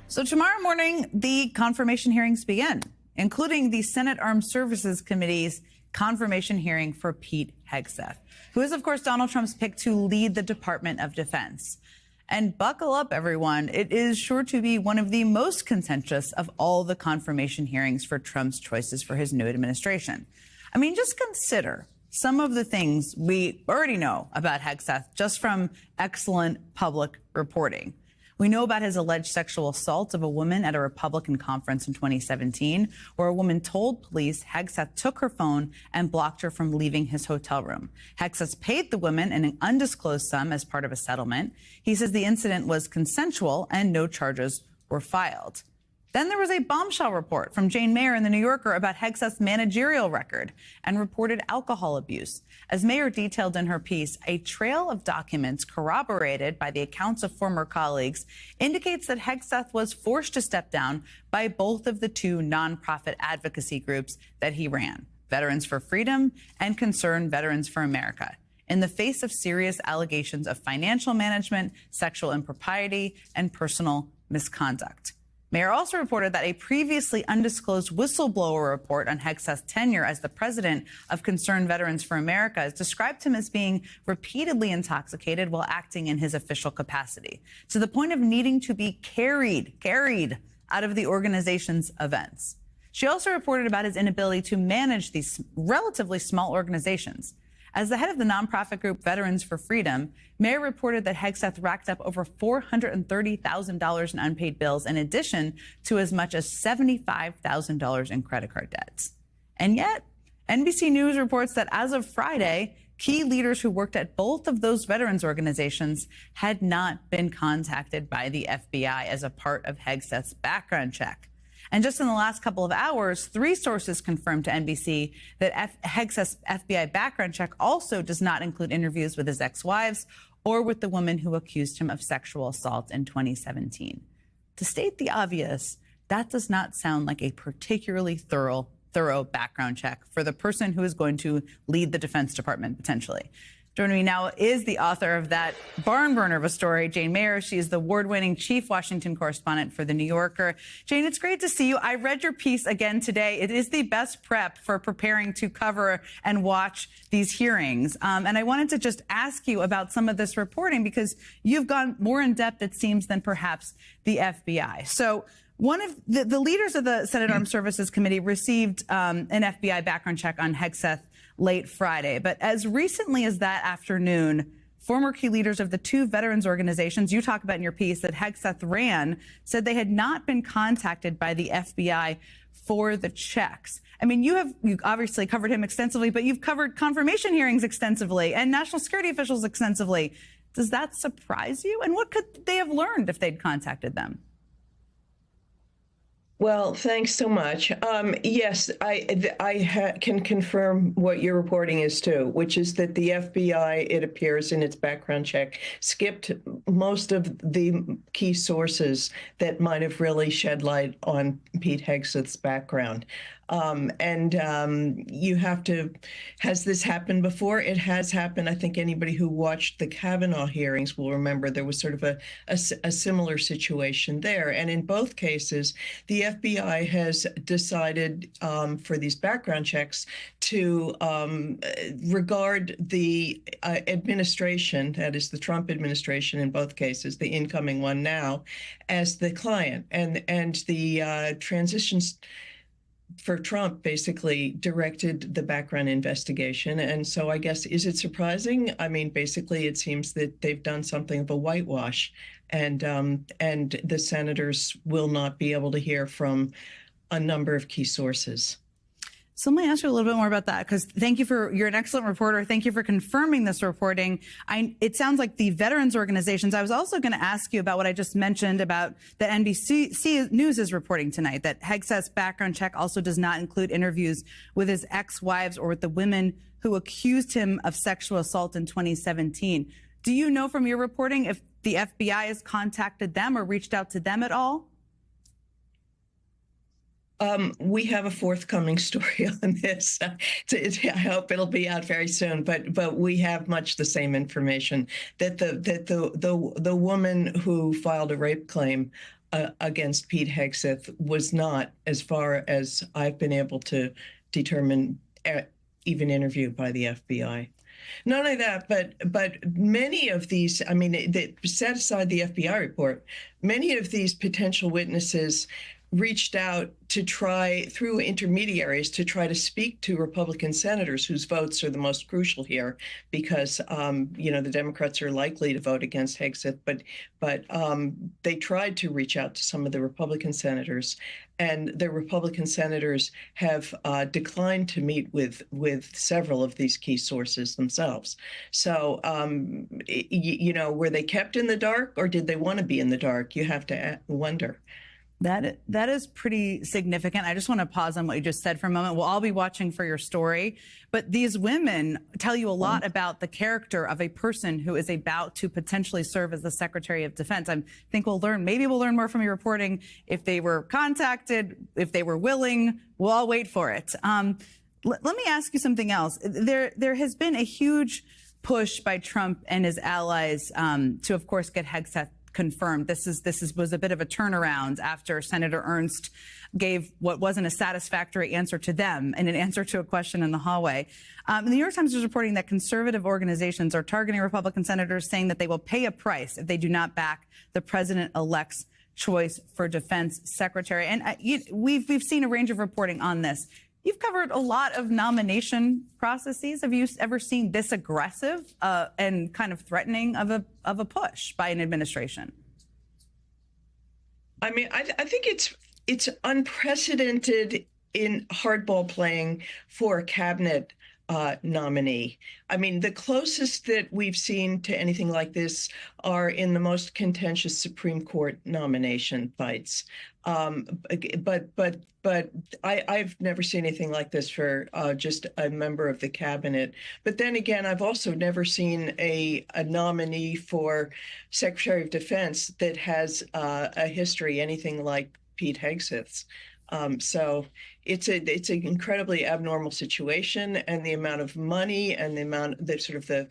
So tomorrow morning, the confirmation hearings begin, including the Senate Armed Services Committee's confirmation hearing for Pete Hegseth, who is, of course, Donald Trump's pick to lead the Department of Defense. And buckle up, everyone. It is sure to be one of the most contentious of all the confirmation hearings for Trump's choices for his new administration. I mean, just consider some of the things we already know about Hegseth just from excellent public reporting. We know about his alleged sexual assault of a woman at a Republican conference in 2017, where a woman told police Hegseth took her phone and blocked her from leaving his hotel room. Hegseth paid the woman an undisclosed sum as part of a settlement. He says the incident was consensual and no charges were filed. Then there was a bombshell report from Jane Mayer in The New Yorker about Hegseth's managerial record and reported alcohol abuse. As Mayer detailed in her piece, a trail of documents corroborated by the accounts of former colleagues indicates that Hegseth was forced to step down by both of the two nonprofit advocacy groups that he ran, Veterans for Freedom and Concerned Veterans for America, in the face of serious allegations of financial management, sexual impropriety, and personal misconduct. Mayer also reported that a previously undisclosed whistleblower report on Hegseth's tenure as the president of Concerned Veterans for America has described him as being repeatedly intoxicated while acting in his official capacity, to the point of needing to be carried out of the organization's events. She also reported about his inability to manage these relatively small organizations. As the head of the nonprofit group Veterans for Freedom, Mayer reported that Hegseth racked up over $430,000 in unpaid bills, in addition to as much as $75,000 in credit card debts. And yet, NBC News reports that as of Friday, key leaders who worked at both of those veterans organizations had not been contacted by the FBI as a part of Hegseth's background check. And just in the last couple of hours, 3 sources confirmed to NBC that Hegseth's FBI background check also does not include interviews with his ex-wives or with the woman who accused him of sexual assault in 2017. To state the obvious, that does not sound like a particularly thorough background check for the person who is going to lead the Defense Department potentially. Joining me now is the author of that barn burner of a story, Jane Mayer. She is the award-winning chief Washington correspondent for The New Yorker. Jane, it's great to see you. I read your piece again today. It is the best prep for preparing to cover and watch these hearings. And I wanted to just ask you about some of this reporting because you've gone more in depth, it seems, than perhaps the FBI. So one of the leaders of the Senate Armed Services Committee received an FBI background check on Hegseth late Friday. But as recently as that afternoon, former key leaders of the 2 veterans organizations you talk about in your piece that Hegseth ran said they had not been contacted by the FBI for the checks. I mean, you obviously covered him extensively, but you've covered confirmation hearings extensively and national security officials extensively. Does that surprise you? And what could they have learned if they'd contacted them? Well, thanks so much. Yes, I can confirm what your reporting is too, which is that the FBI, it appears in its background check, skipped most of the key sources that might have really shed light on Pete Hegseth's background. You have to, has this happened before? It has happened. I think anybody who watched the Kavanaugh hearings will remember there was sort of a similar situation there. And in both cases, the FBI has decided for these background checks to regard the administration, that is the Trump administration in both cases, the incoming one now, as the client. And the transitions for Trump basically directed the background investigation. And so I guess, is it surprising? I mean, basically, it seems that they've done something of a whitewash, and the senators will not be able to hear from a number of key sources. So let me ask you a little bit more about that, because you're an excellent reporter. Thank you for confirming this reporting. It sounds like the veterans organizations, I was also going to ask you about what I just mentioned about that NBC News is reporting tonight, that Hegseth's background check also does not include interviews with his ex-wives or with the women who accused him of sexual assault in 2017. Do you know from your reporting if the FBI has contacted them or reached out to them at all? We have a forthcoming story on this. I hope it'll be out very soon. But we have much the same information that the woman who filed a rape claim against Pete Hegseth was not, as far as I've been able to determine, even interviewed by the FBI. Not only that, but many of these, I mean, set aside the FBI report, many of these potential witnesses reached out to try, through intermediaries, to try to speak to Republican senators whose votes are the most crucial here, because the Democrats are likely to vote against Hegseth, but they tried to reach out to some of the Republican senators, and the Republican senators have declined to meet with several of these key sources themselves. So, were they kept in the dark, or did they want to be in the dark? You have to wonder. That is pretty significant. I just want to pause on what you just said for a moment. We'll all be watching for your story, but these women tell you a lot about the character of a person who is about to potentially serve as the Secretary of Defense. I think maybe we'll learn more from your reporting if they were contacted, if they were willing. We'll all wait for it. Let me ask you something else. There has been a huge push by Trump and his allies to, of course, get Hegseth confirmed. This was a bit of a turnaround after Senator Ernst gave what wasn't a satisfactory answer to them in an answer to a question in the hallway. The New York Times is reporting that conservative organizations are targeting Republican senators, saying that they will pay a price if they do not back the president-elect's choice for defense secretary. And we've seen a range of reporting on this. You've covered a lot of nomination processes. Have you ever seen this aggressive and kind of threatening of a push by an administration? I mean, I think it's unprecedented in hardball playing for a cabinet nominee. I mean, the closest that we've seen to anything like this are in the most contentious Supreme Court nomination fights. But I've never seen anything like this for just a member of the cabinet. But then again, I've also never seen a nominee for Secretary of Defense that has a history anything like Pete Hegseth's. So it's an incredibly abnormal situation, and the amount of money and the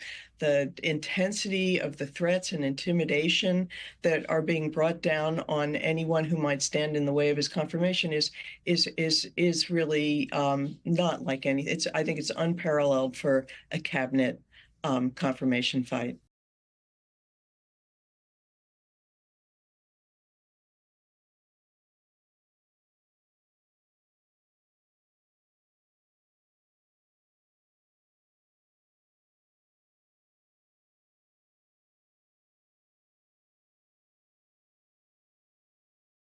intensity of the threats and intimidation that are being brought down on anyone who might stand in the way of his confirmation is really not like any. I think it's unparalleled for a cabinet confirmation fight.